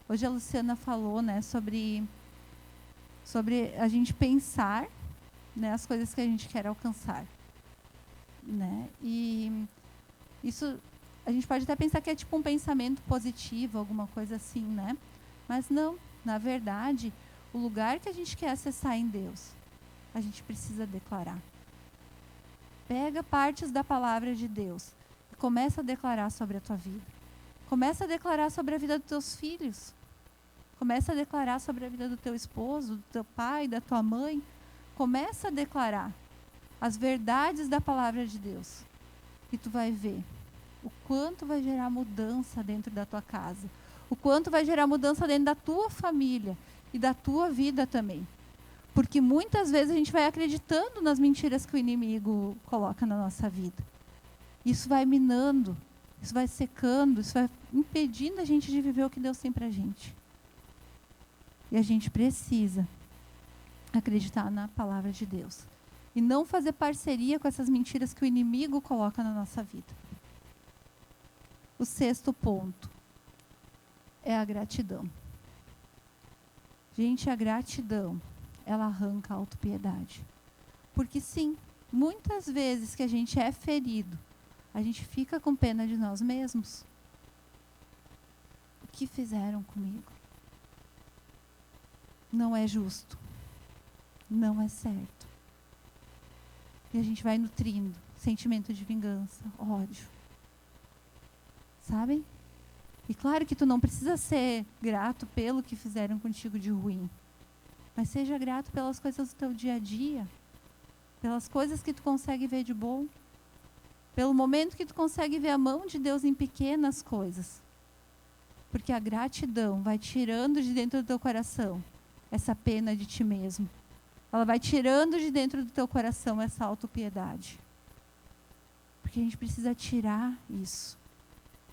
Hoje a Luciana falou, né, sobre a gente pensar, né, as coisas que a gente quer alcançar, né? E isso a gente pode até pensar que é tipo um pensamento positivo, alguma coisa assim, né? Mas não, na verdade, o lugar que a gente quer acessar em Deus, a gente precisa declarar. Pega partes da palavra de Deus e começa a declarar sobre a tua vida. Começa a declarar sobre a vida dos teus filhos. Começa a declarar sobre a vida do teu esposo, do teu pai, da tua mãe. Começa a declarar as verdades da palavra de Deus. E tu vai ver o quanto vai gerar mudança dentro da tua casa. O quanto vai gerar mudança dentro da tua família e da tua vida também. Porque muitas vezes a gente vai acreditando nas mentiras que o inimigo coloca na nossa vida. Isso vai minando, isso vai secando, isso vai impedindo a gente de viver o que Deus tem pra gente. E a gente precisa acreditar na palavra de Deus. E não fazer parceria com essas mentiras que o inimigo coloca na nossa vida. O 6º ponto é a gratidão. Gente, a gratidão, ela arranca a autopiedade. Porque sim, muitas vezes que a gente é ferido, a gente fica com pena de nós mesmos. O que fizeram comigo? Não é justo. Não é certo. E a gente vai nutrindo sentimento de vingança, ódio. Sabem? E claro que tu não precisa ser grato pelo que fizeram contigo de ruim. Mas seja grato pelas coisas do teu dia a dia. Pelas coisas que tu consegue ver de bom. Pelo momento que tu consegue ver a mão de Deus em pequenas coisas. Porque a gratidão vai tirando de dentro do teu coração essa pena de ti mesmo. Ela vai tirando de dentro do teu coração essa autopiedade. Porque a gente precisa tirar isso.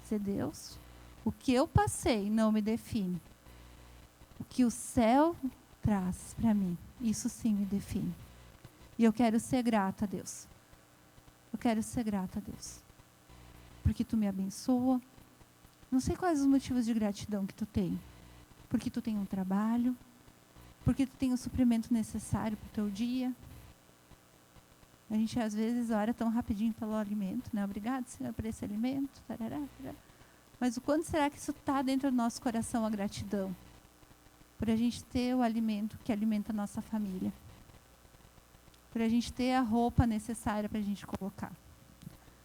Dizer, Deus, o que eu passei não me define. O que o céu traz para mim, isso sim me define. E eu quero ser grata a Deus. Eu quero ser grata a Deus. Porque tu me abençoa. Não sei quais os motivos de gratidão que tu tem. Porque tu tem um trabalho. Porque tu tem o suprimento necessário para o teu dia. A gente às vezes ora tão rapidinho pelo alimento, né? Obrigado, Senhor, por esse alimento. Tarará, tarará. Mas o quanto será que isso está dentro do nosso coração, a gratidão? Por a gente ter o alimento que alimenta a nossa família. Por a gente ter a roupa necessária para a gente colocar.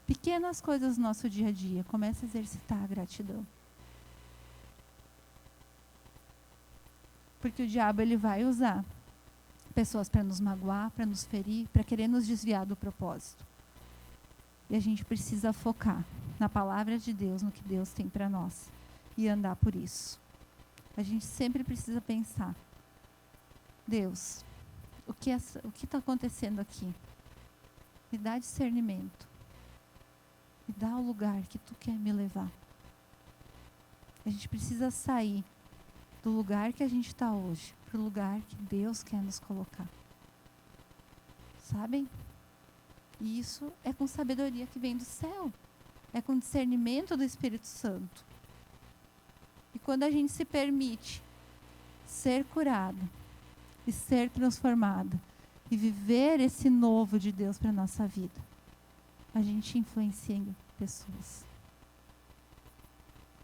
Pequenas coisas no nosso dia a dia. Começa a exercitar a gratidão. Porque o diabo ele vai usar pessoas para nos magoar, para nos ferir, para querer nos desviar do propósito. E a gente precisa focar na palavra de Deus, no que Deus tem para nós. E andar por isso. A gente sempre precisa pensar Deus, o que está acontecendo aqui? Me dá discernimento. Me dá o lugar que tu quer me levar. A gente precisa sair do lugar que a gente está hoje para o lugar que Deus quer nos colocar. Sabem? E isso é com sabedoria que vem do céu. É com discernimento do Espírito Santo. E quando a gente se permite ser curado e ser transformado e viver esse novo de Deus para a nossa vida, a gente influencia em pessoas.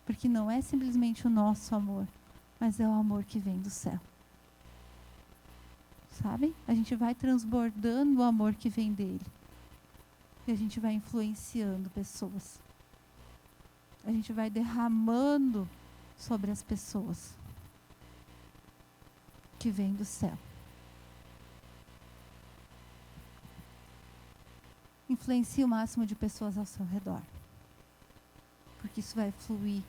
Porque não é simplesmente o nosso amor, mas é o amor que vem do céu. Sabem? A gente vai transbordando o amor que vem dele. E a gente vai influenciando pessoas. A gente vai derramando sobre as pessoas que vem do céu. Influencie o máximo de pessoas ao seu redor. Porque isso vai fluir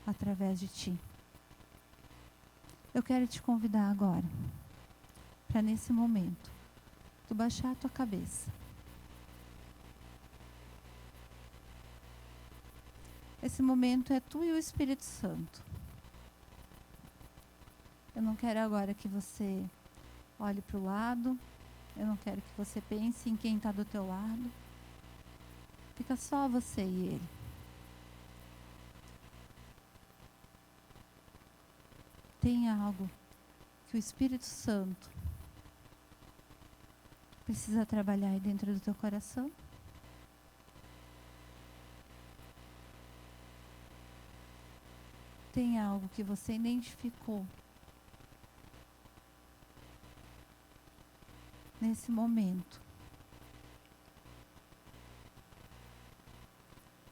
através de ti. Eu quero te convidar agora, para nesse momento, tu baixar a tua cabeça. Esse momento é tu e o Espírito Santo. Eu não quero agora que você olhe para o lado. Eu não quero que você pense em quem está do teu lado. Fica só você e ele. Tem algo que o Espírito Santo precisa trabalhar aí dentro do teu coração? Tem algo que você identificou nesse momento?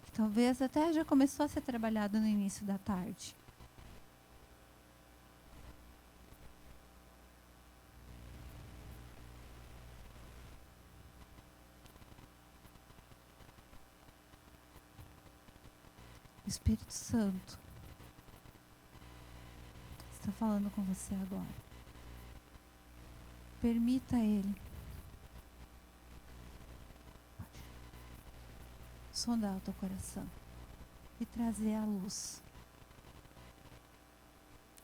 Que talvez até já começou a ser trabalhado no início da tarde. Espírito Santo está falando com você agora. Permita ele sondar o teu coração e trazer à luz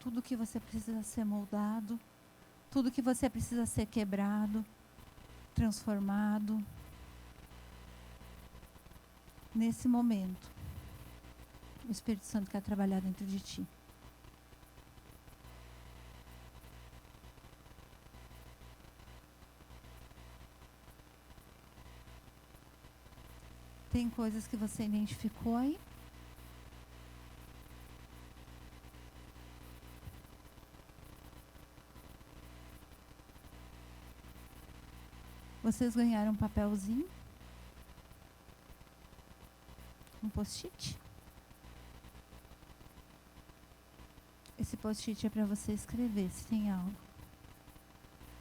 tudo que você precisa ser moldado, tudo que você precisa ser quebrado, transformado. Nesse momento, o Espírito Santo quer trabalhar dentro de ti. Tem coisas que você identificou aí? Vocês ganharam um papelzinho? Um post-it? Esse post-it é para você escrever se tem algo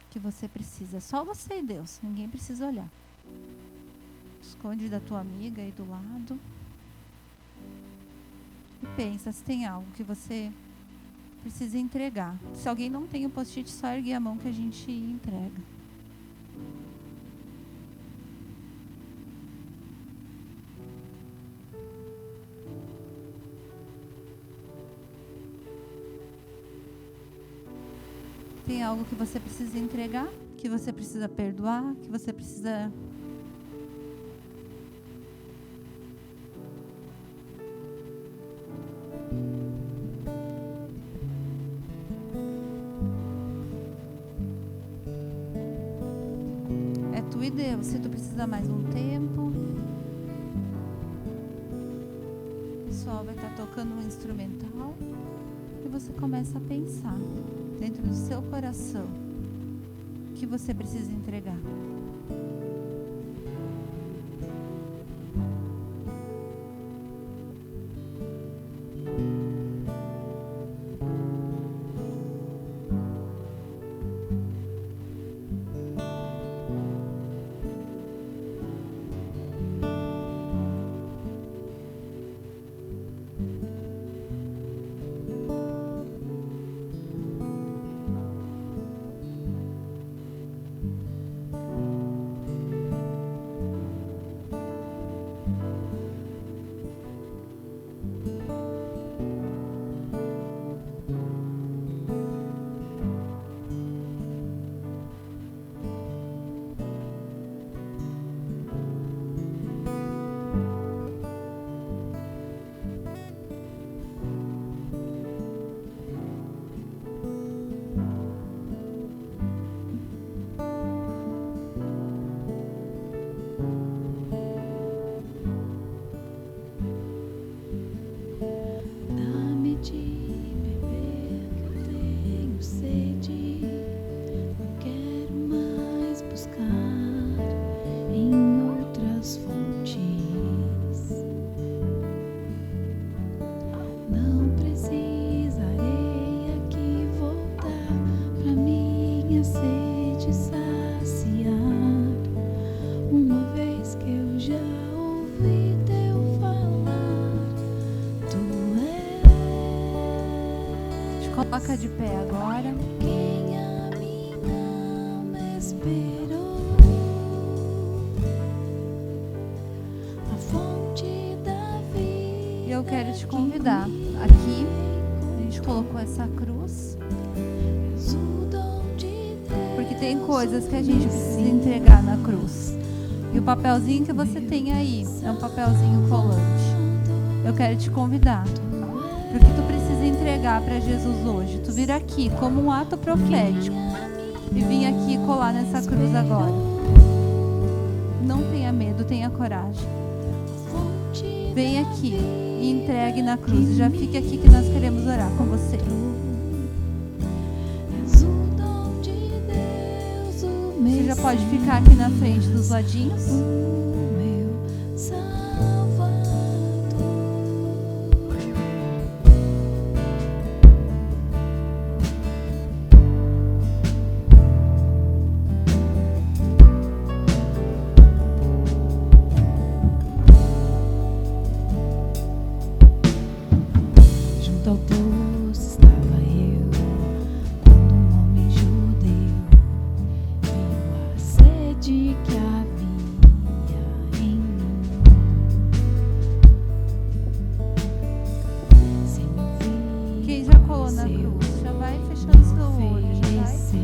que você precisa. Só você e Deus, ninguém precisa olhar. Esconde da tua amiga aí do lado. E pensa se tem algo que você precisa entregar. Se alguém não tem o post-it, só ergue a mão que a gente entrega. Tem algo que você precisa entregar? Que você precisa perdoar? Que você precisa... É tu e Deus. Se tu precisa mais um tempo, o pessoal vai estar tocando um instrumental e você começa a pensar dentro do seu coração o que você precisa entregar. Coloca de pé agora. Quem a mim não esperou, a fonte da vida. E eu quero te convidar. Aqui, a gente colocou essa cruz. Porque tem coisas que a gente precisa entregar na cruz. E o papelzinho que você tem aí é um papelzinho colante. Eu quero te convidar. Porque tu precisa entregar para Jesus hoje. Tu vir aqui como um ato profético e vir aqui colar nessa cruz agora. Não tenha medo, tenha coragem. Vem aqui e entregue na cruz. E já fique aqui que nós queremos orar com você. Você já pode ficar aqui na frente dos ladinhos. Junto ao poço estava eu, quando um homem judeu viu a sede que havia em mim. Sem ouvir, Quem já colou na cruz, já vai fechando seu olho, já vai se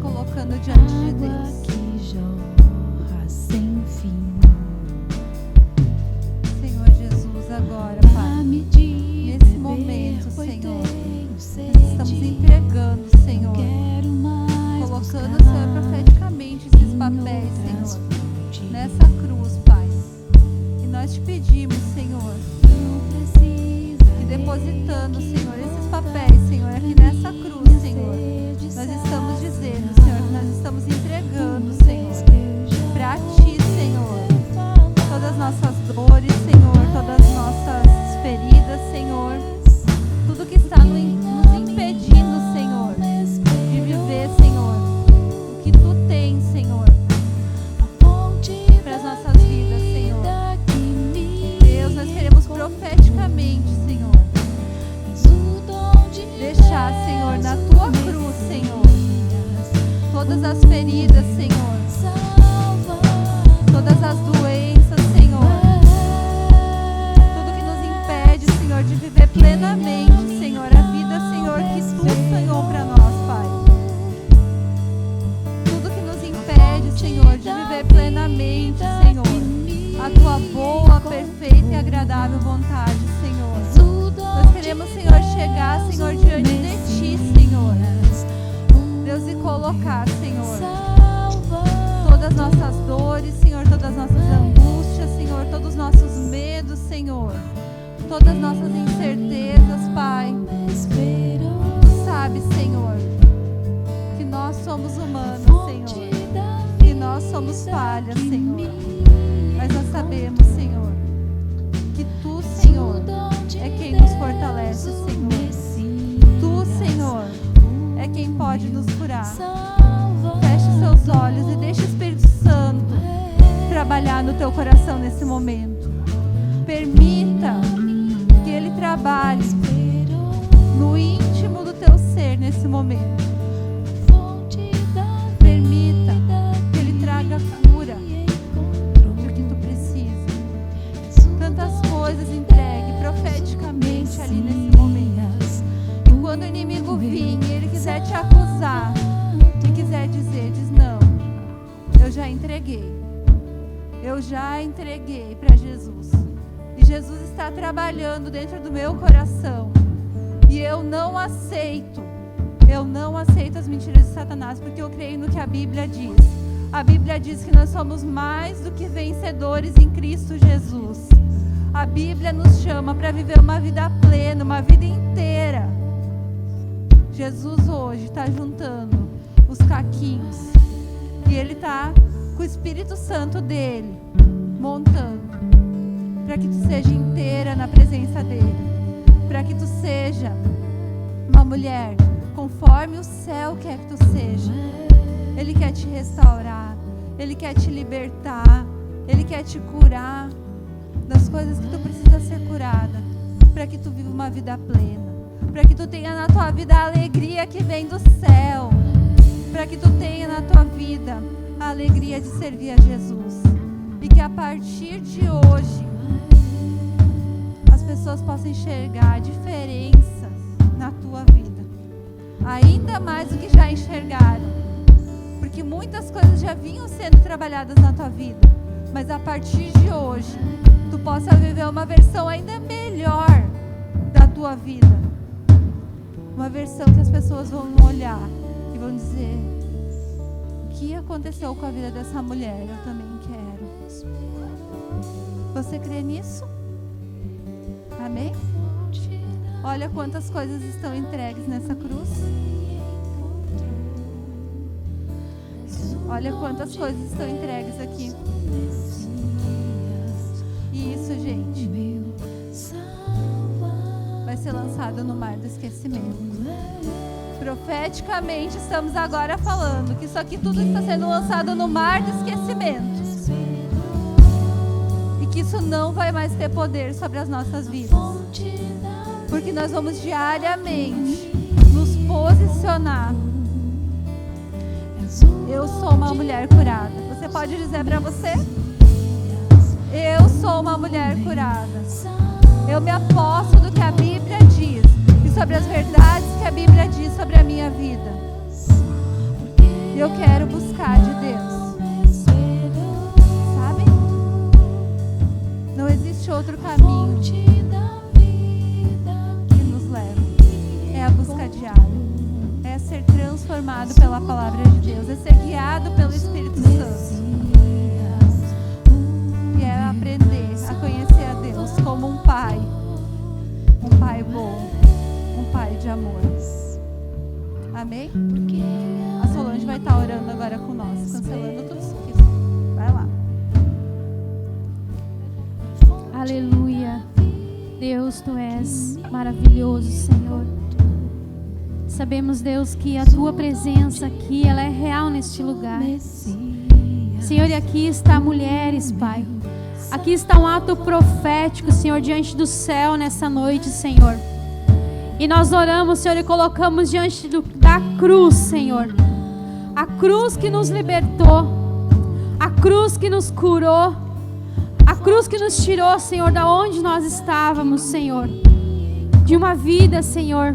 colocando diante de Deus. Que jorra sem fim. Senhor Jesus, agora, Pai, nesse momento, Senhor, nós estamos entregando, Senhor, colocando, Senhor, profeticamente esses papéis, Senhor, nessa cruz, Pai. E nós te pedimos, Senhor, que depositando, Senhor, esses papéis, Senhor, aqui nessa cruz, Senhor, nós estamos dizendo, Senhor, que nós estamos entregando, Senhor, para Ti, Senhor, todas as nossas dores, Senhor, todas as nossas feridas, Senhor, tudo que está nos impedindo, Senhor, de viver, Senhor, o que Tu tens, Senhor, para as nossas vidas, Senhor. Deus, nós queremos profeticamente, Senhor, deixar, Senhor, na Tua cruz, Senhor, todas as feridas, Senhor, todas as doenças, Senhor, tudo que nos impede, Senhor, de viver plenamente, Senhor, a vida, Senhor, que Tu sonhou para nós, Pai. Tudo que nos impede, Senhor, de viver plenamente, Senhor, a Tua boa, perfeita e agradável vontade, Senhor. Nós queremos, Senhor, chegar, Senhor, diante de Ti, Senhor. Deus, e colocar, Senhor, todas as nossas dores, Senhor, todas as nossas angústias, Senhor, todos os nossos medos, Senhor, todas as nossas incertezas, Pai. Tu sabes, Senhor, que nós somos humanos, Senhor, e nós somos falhas, Senhor, mas nós sabemos, Senhor, que Tu, Senhor, é quem nos fortalece, Senhor. Tu, Senhor, é quem pode nos curar. Feche seus olhos e deixe o Espírito Santo trabalhar no teu coração nesse momento. Permita que Ele trabalhe no íntimo do teu ser nesse momento. Permita que Ele traga cura do que tu precisa. Tantas coisas entregue profeticamente ali nesse momento. E quando o inimigo vir e ele quiser te acusar e quiser dizer, diz não, eu já entreguei. Eu já entreguei para Jesus. E Jesus está trabalhando dentro do meu coração. E eu não aceito as mentiras de Satanás, porque eu creio no que a Bíblia diz. A Bíblia diz que nós somos mais do que vencedores em Cristo Jesus. A Bíblia nos chama para viver uma vida plena, uma vida inteira. Jesus hoje está juntando os caquinhos. E Ele está com o Espírito Santo dEle montando. Para que tu seja inteira na presença dEle. Para que tu seja uma mulher conforme o céu quer que tu seja. Ele quer te restaurar. Ele quer te libertar. Ele quer te curar das coisas que tu precisa ser curada. Para que tu viva uma vida plena. para que tu tenha na tua vida a alegria que vem do céu, para que tu tenha na tua vida a alegria de servir a Jesus, e que a partir de hoje as pessoas possam enxergar a diferença na tua vida, ainda mais do que já enxergaram, porque muitas coisas já vinham sendo trabalhadas na tua vida, mas a partir de hoje tu possa viver uma versão ainda melhor da tua vida, uma versão que as pessoas vão olhar e vão dizer: o que aconteceu com a vida dessa mulher? Eu também quero. Você crê nisso? Amém? Olha quantas coisas estão entregues nessa cruz. Olha quantas coisas estão entregues aqui. E isso, gente, vai ser lançado no mar do esquecimento. Profeticamente estamos agora falando que isso aqui tudo está sendo lançado no mar do esquecimento. E que isso não vai mais ter poder sobre as nossas vidas. Porque nós vamos diariamente nos posicionar. Eu sou uma mulher curada. Você pode dizer para você? Eu sou uma mulher curada. Eu me aposto do que a Bíblia diz e sobre as verdades que a Bíblia diz sobre a minha vida. Eu quero buscar de Deus. Sabe? Não existe outro caminho que nos leve. É a busca diária. É ser transformado pela palavra de Deus. É ser guiado pelo Espírito Santo. E é aprender a conhecer a Deus como um pai. Um pai bom. Um pai de amor. Amém? A Solange vai estar orando agora com nós, cancelando tudo isso aqui. Vai lá. Aleluia. Deus, Tu és maravilhoso, Senhor. Sabemos, Deus, que a Tua presença aqui, ela é real neste lugar. Senhor, e aqui está mulheres, Pai. Aqui está um ato profético, Senhor, diante do céu nessa noite, Senhor. E nós oramos, Senhor, e colocamos diante da cruz, Senhor. A cruz que nos libertou. A cruz que nos curou. A cruz que nos tirou, Senhor, da onde nós estávamos, Senhor. De uma vida, Senhor,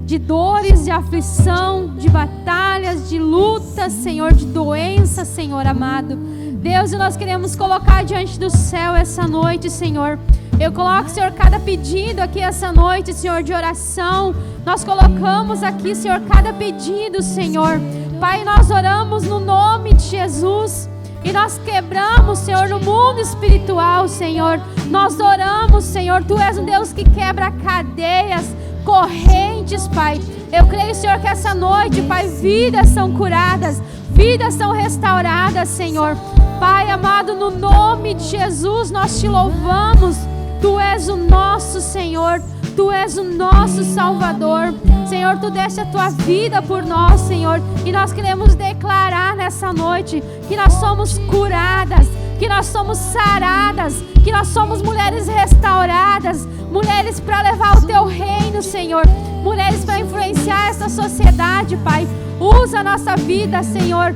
de dores, de aflição, de batalhas, de lutas, Senhor, de doença, Senhor amado. Deus, e nós queremos colocar diante do céu essa noite, Senhor. Eu coloco, Senhor, cada pedido aqui essa noite, Senhor, de oração. Nós colocamos aqui, Senhor, cada pedido, Senhor. Pai, nós oramos no nome de Jesus. E nós quebramos, Senhor, no mundo espiritual, Senhor. Nós oramos, Senhor. Tu és um Deus que quebra cadeias, correntes, Pai. Eu creio, Senhor, que essa noite, Pai, vidas são curadas, vidas são restauradas, Senhor. Pai amado, no nome de Jesus, nós te louvamos. Tu és o nosso Senhor, Tu és o nosso Salvador. Senhor, Tu deste a Tua vida por nós, Senhor. E nós queremos declarar nessa noite que nós somos curadas, que nós somos saradas, que nós somos mulheres restauradas, mulheres para levar o Teu reino, Senhor. Mulheres para influenciar essa sociedade, Pai. Usa a nossa vida, Senhor.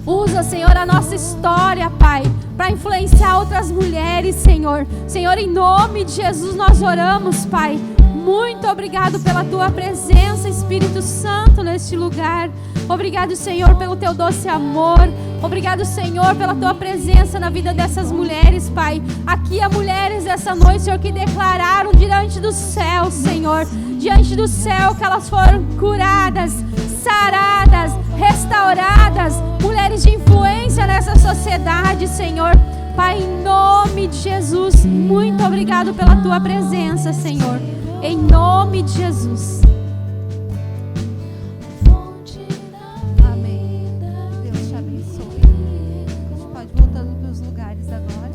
Usa, Senhor, a nossa história, Pai, para influenciar outras mulheres, Senhor. Senhor, em nome de Jesus nós oramos, Pai. Muito obrigado pela Tua presença, Espírito Santo, neste lugar. Obrigado, Senhor, pelo Teu doce amor. Obrigado, Senhor, pela Tua presença na vida dessas mulheres, Pai. Aqui há mulheres essa noite, Senhor, que declararam diante do céu, Senhor. Diante do céu que elas foram curadas, saradas, restauradas. Mulheres de influência nessa sociedade, Senhor. Pai, em nome de Jesus, muito obrigado pela Tua presença, Senhor. Em nome de Jesus. Amém. Deus te abençoe. A gente pode ir voltando para os lugares agora.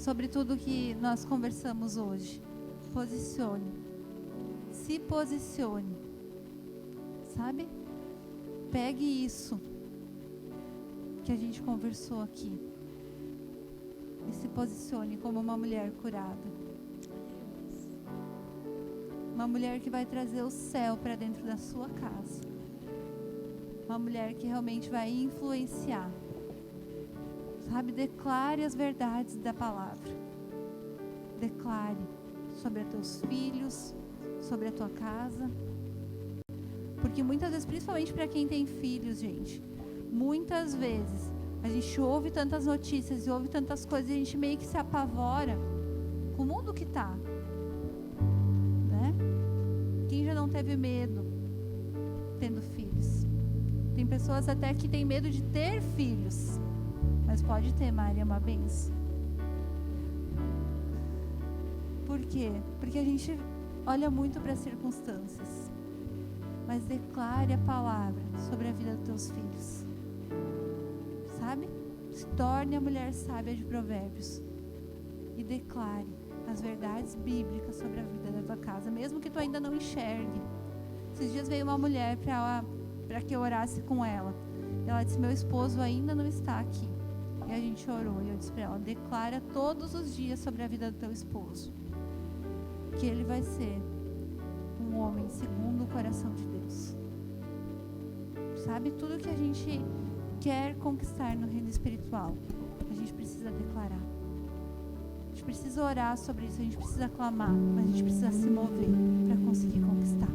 sobre tudo que nós conversamos hoje. Posicione. Se posicione. Sabe? Pegue isso que a gente conversou aqui e se posicione como uma mulher curada. Uma mulher que vai trazer o céu para dentro da sua casa. Uma mulher que realmente vai influenciar. Sabe? Declare as verdades da palavra. Declare sobre os teus filhos, sobre a tua casa. Porque muitas vezes, principalmente para quem tem filhos, gente, muitas vezes a gente ouve tantas notícias e ouve tantas coisas e a gente meio que se apavora com o mundo que tá, né? Quem já não teve medo tendo filhos? Tem pessoas até que têm medo de ter filhos, mas pode ter, Mari, é uma benção. Por quê? Porque a gente olha muito para as circunstâncias. Mas declare a palavra sobre a vida dos teus filhos. Sabe? Se torne a mulher sábia de Provérbios. E declare as verdades bíblicas sobre a vida da tua casa, mesmo que tu ainda não enxergue. Esses dias veio uma mulher para que eu orasse com ela. Ela disse, meu esposo ainda não está aqui. E a gente orou. E eu disse para ela, declara todos os dias sobre a vida do teu esposo. Que ele vai ser um homem segundo o coração de Deus. Sabe, tudo que a gente quer conquistar no reino espiritual, a gente precisa declarar. A gente precisa orar sobre isso, a gente precisa clamar, mas a gente precisa se mover para conseguir conquistar.